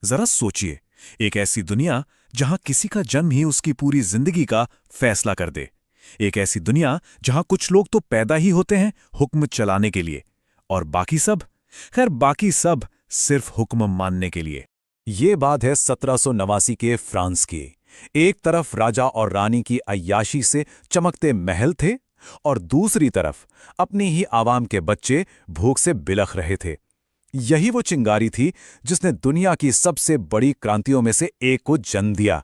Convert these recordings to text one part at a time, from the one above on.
जरा सोचिए, एक ऐसी दुनिया जहां किसी का जन्म ही उसकी पूरी जिंदगी का फैसला कर दे। एक ऐसी दुनिया जहां कुछ लोग तो पैदा ही होते हैं हुक्म चलाने के लिए, और बाकी सब, खैर बाकी सब सिर्फ हुक्म मानने के लिए। ये बात है 1789 के फ्रांस की। एक तरफ राजा और रानी की अय्याशी से चमकते महल थे और दूसरी तरफ अपनी ही आवाम के बच्चे भूख से बिलख रहे थे। यही वो चिंगारी थी जिसने दुनिया की सबसे बड़ी क्रांतियों में से एक को जन्म दिया।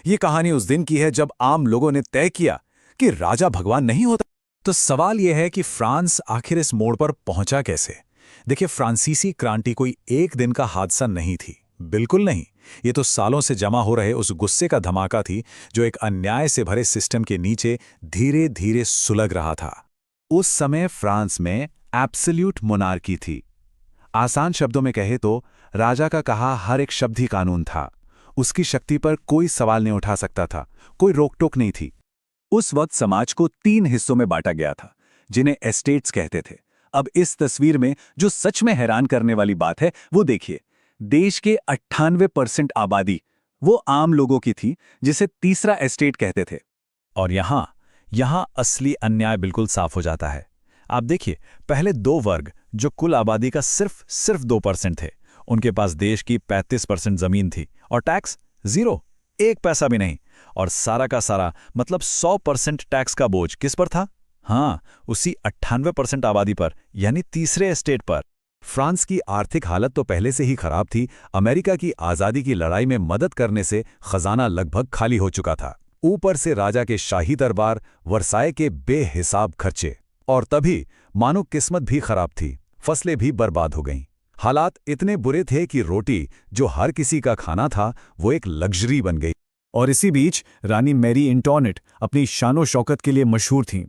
ये कहानी उस दिन की है जब आम लोगों ने तय किया कि राजा भगवान नहीं होता। तो सवाल यह है कि फ्रांस आखिर इस मोड़ पर पहुंचा कैसे? देखिए, फ्रांसीसी क्रांति कोई एक दिन का हादसा नहीं थी, बिल्कुल नहीं। ये तो सालों से जमा हो रहे उस गुस्से का धमाका थी जो एक अन्याय से भरे सिस्टम के नीचे धीरे धीरे सुलग रहा था। उस समय फ्रांस में एब्सोल्यूट मोनार्की थी। आसान शब्दों में कहे तो राजा का कहा हर एक शब्द ही कानून था। उसकी शक्ति पर कोई सवाल नहीं उठा सकता था, कोई रोक टोक नहीं थी। उस वक्त समाज को 3 हिस्सों में बांटा गया था, जिन्हें एस्टेट्स कहते थे। अब इस तस्वीर में जो सच में हैरान करने वाली बात है वो देखिए, देश के 98% आबादी वो आम लोगों की थी, जिसे तीसरा एस्टेट कहते थे। और यहां असली अन्याय बिल्कुल साफ हो जाता है। आप देखिए, पहले 2 वर्ग जो कुल आबादी का सिर्फ 2% थे, उनके पास देश की 35% जमीन थी और टैक्स 0, 1 पैसा भी नहीं। और सारा का सारा मतलब 100% टैक्स का बोझ किस पर था? हाँ, उसी 98% आबादी पर, यानी तीसरे एस्टेट पर। फ्रांस की आर्थिक हालत तो पहले से ही खराब थी। अमेरिका की आज़ादी की लड़ाई में मदद करने से खजाना लगभग खाली हो चुका था। ऊपर से राजा के शाही दरबार, वर्साय के बेहिसाब खर्चे, और तभी मानो किस्मत भी खराब थी, फसलें भी बर्बाद हो गईं। हालात इतने बुरे थे कि रोटी, जो हर किसी का खाना था, वो एक लग्जरी बन गई। और इसी बीच रानी मैरी एंटोनेट अपनी शानो शौकत के लिए मशहूर थीं।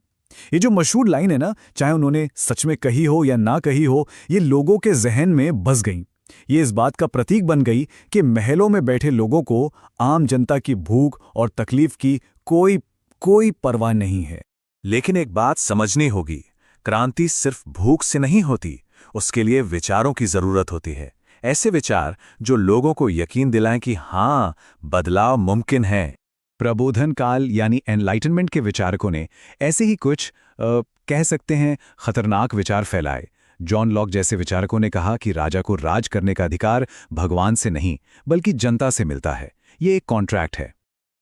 ये जो मशहूर लाइन है ना, चाहे उन्होंने सच में कही हो या ना कही हो, ये लोगों के जहन में बस गई। ये इस बात का प्रतीक बन गई कि महलों में बैठे लोगों को आम जनता की भूख और तकलीफ की कोई परवाह नहीं है। लेकिन एक बात समझनी होगी, क्रांति सिर्फ भूख से नहीं होती, उसके लिए विचारों की जरूरत होती है। ऐसे विचार जो लोगों को यकीन दिलाएं कि हाँ, बदलाव मुमकिन है। प्रबोधन काल यानी एनलाइटनमेंट के विचारकों ने ऐसे ही कुछ कह सकते हैं खतरनाक विचार फैलाए। जॉन लॉक जैसे विचारकों ने कहा कि राजा को राज करने का अधिकार भगवान से नहीं बल्कि जनता से मिलता है, ये एक कॉन्ट्रैक्ट है।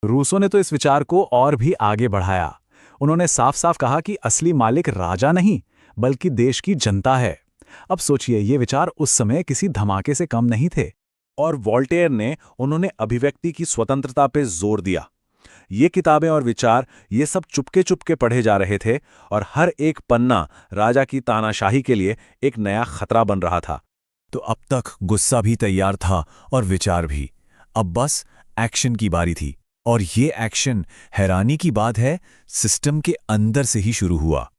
रूसो ने तो इस विचार को और भी आगे बढ़ाया। उन्होंने साफ साफ कहा कि असली मालिक राजा नहीं बल्कि देश की जनता है। अब सोचिए, ये विचार उस समय किसी धमाके से कम नहीं थे। और वॉल्टेयर ने उन्होंने अभिव्यक्ति की स्वतंत्रता पे जोर दिया। ये किताबें और विचार ये सब चुपके चुपके पढ़े जा रहे थे और हर एक पन्ना राजा की तानाशाही के लिए एक नया खतरा बन रहा था। तो अब तक गुस्सा भी तैयार था और विचार भी। अब बस एक्शन की बारी थी। और ये एक्शन, हैरानी की बात है, सिस्टम के अंदर से ही शुरू हुआ।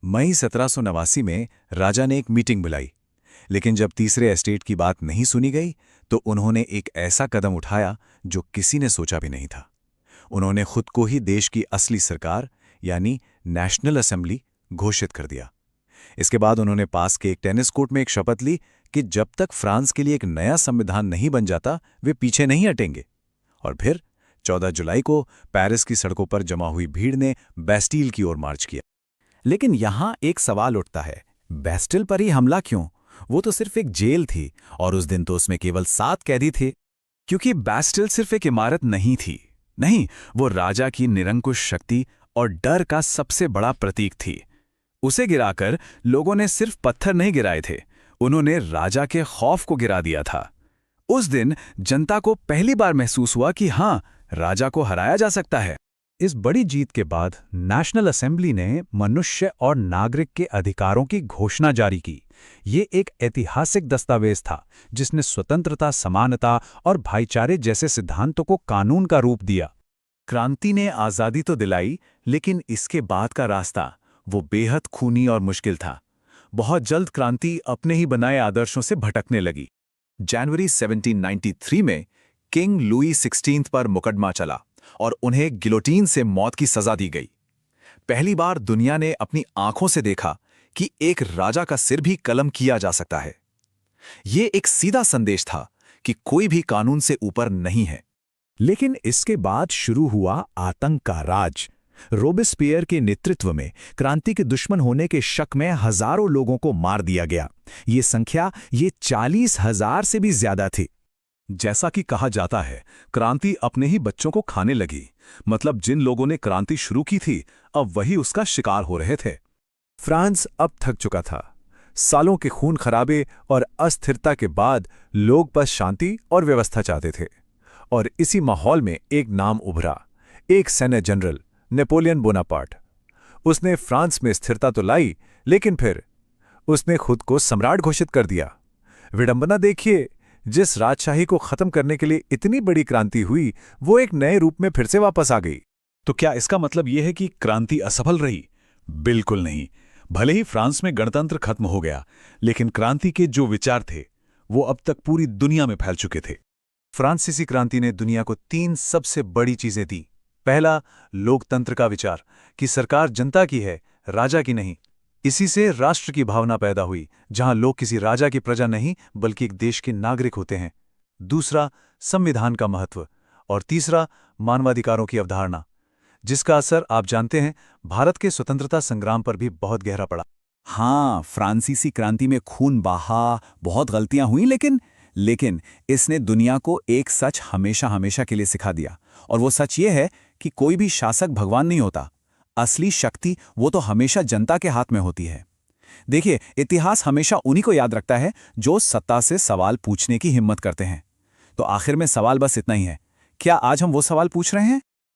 मई 1789 में राजा ने एक मीटिंग बुलाई, लेकिन जब तीसरे एस्टेट की बात नहीं सुनी गई तो उन्होंने एक ऐसा कदम उठाया जो किसी ने सोचा भी नहीं था। उन्होंने खुद को ही देश की असली सरकार यानी नेशनल असेंबली घोषित कर दिया। इसके बाद उन्होंने पास के एक टेनिस कोर्ट में एक शपथ ली कि जब तक फ्रांस के लिए एक नया संविधान नहीं बन जाता वे पीछे नहीं हटेंगे। और फिर 14 जुलाई को पेरिस की सड़कों पर जमा हुई भीड़ ने बैस्टील की ओर मार्च किया। लेकिन यहां एक सवाल उठता है, बैस्टिल पर ही हमला क्यों? वो तो सिर्फ एक जेल थी और उस दिन तो उसमें केवल 7 कैदी थे। क्योंकि बैस्टिल सिर्फ एक इमारत नहीं थी, नहीं, वो राजा की निरंकुश शक्ति और डर का सबसे बड़ा प्रतीक थी। उसे गिराकर लोगों ने सिर्फ पत्थर नहीं गिराए थे, उन्होंने राजा के खौफ को गिरा दिया था। उस दिन जनता को पहली बार महसूस हुआ कि हां, राजा को हराया जा सकता है। इस बड़ी जीत के बाद नेशनल असेंबली ने मनुष्य और नागरिक के अधिकारों की घोषणा जारी की। ये एक ऐतिहासिक दस्तावेज था जिसने स्वतंत्रता, समानता और भाईचारे जैसे सिद्धांतों को कानून का रूप दिया। क्रांति ने आज़ादी तो दिलाई, लेकिन इसके बाद का रास्ता वो बेहद खूनी और मुश्किल था। बहुत जल्द क्रांति अपने ही बनाए आदर्शों से भटकने लगी। जनवरी 1793 में किंग लुई 16 पर मुकदमा चला और उन्हें गिलोटीन से मौत की सजा दी गई। पहली बार दुनिया ने अपनी आंखों से देखा कि एक राजा का सिर भी कलम किया जा सकता है। ये एक सीधा संदेश था कि कोई भी कानून से ऊपर नहीं है। लेकिन इसके बाद शुरू हुआ आतंक का राज। रोबेस्पियर के नेतृत्व में क्रांति के दुश्मन होने के शक में हजारों लोगों को मार दिया गया। ये संख्या 40,000 से भी ज्यादा थी। जैसा कि कहा जाता है, क्रांति अपने ही बच्चों को खाने लगी। मतलब जिन लोगों ने क्रांति शुरू की थी, अब वही उसका शिकार हो रहे थे। फ्रांस अब थक चुका था। सालों के खून खराबे और अस्थिरता के बाद लोग बस शांति और व्यवस्था चाहते थे। और इसी माहौल में एक नाम उभरा, एक सैन्य जनरल, नेपोलियन बोनापार्ट। उसने फ्रांस में स्थिरता तो लाई, लेकिन फिर उसने खुद को सम्राट घोषित कर दिया। विडंबना देखिए, जिस राजशाही को खत्म करने के लिए इतनी बड़ी क्रांति हुई, वो एक नए रूप में फिर से वापस आ गई। तो क्या इसका मतलब यह है कि क्रांति असफल रही? बिल्कुल नहीं। भले ही फ्रांस में गणतंत्र खत्म हो गया, लेकिन क्रांति के जो विचार थे वो अब तक पूरी दुनिया में फैल चुके थे। फ्रांसीसी क्रांति ने दुनिया को 3 सबसे बड़ी चीजें दी। पहला, लोकतंत्र का विचार कि सरकार जनता की है, राजा की नहीं। इसी से राष्ट्र की भावना पैदा हुई, जहां लोग किसी राजा की प्रजा नहीं बल्कि एक देश के नागरिक होते हैं। दूसरा, संविधान का महत्व। और तीसरा, मानवाधिकारों की अवधारणा, जिसका असर आप जानते हैं भारत के स्वतंत्रता संग्राम पर भी बहुत गहरा पड़ा। हाँ, फ्रांसीसी क्रांति में खून बहा, बहुत गलतियां हुई, लेकिन इसने दुनिया को एक सच हमेशा हमेशा के लिए सिखा दिया। और वो सच ये है कि कोई भी शासक भगवान नहीं होता। असली शक्ति वो तो हमेशा जनता के हाथ में होती है। देखिए, इतिहास हमेशा उन्हीं को याद रखता है जो सत्ता से सवाल पूछने की हिम्मत करते हैं। तो आखिर में सवाल बस इतना ही है, क्या आज हम वो सवाल पूछ रहे हैं?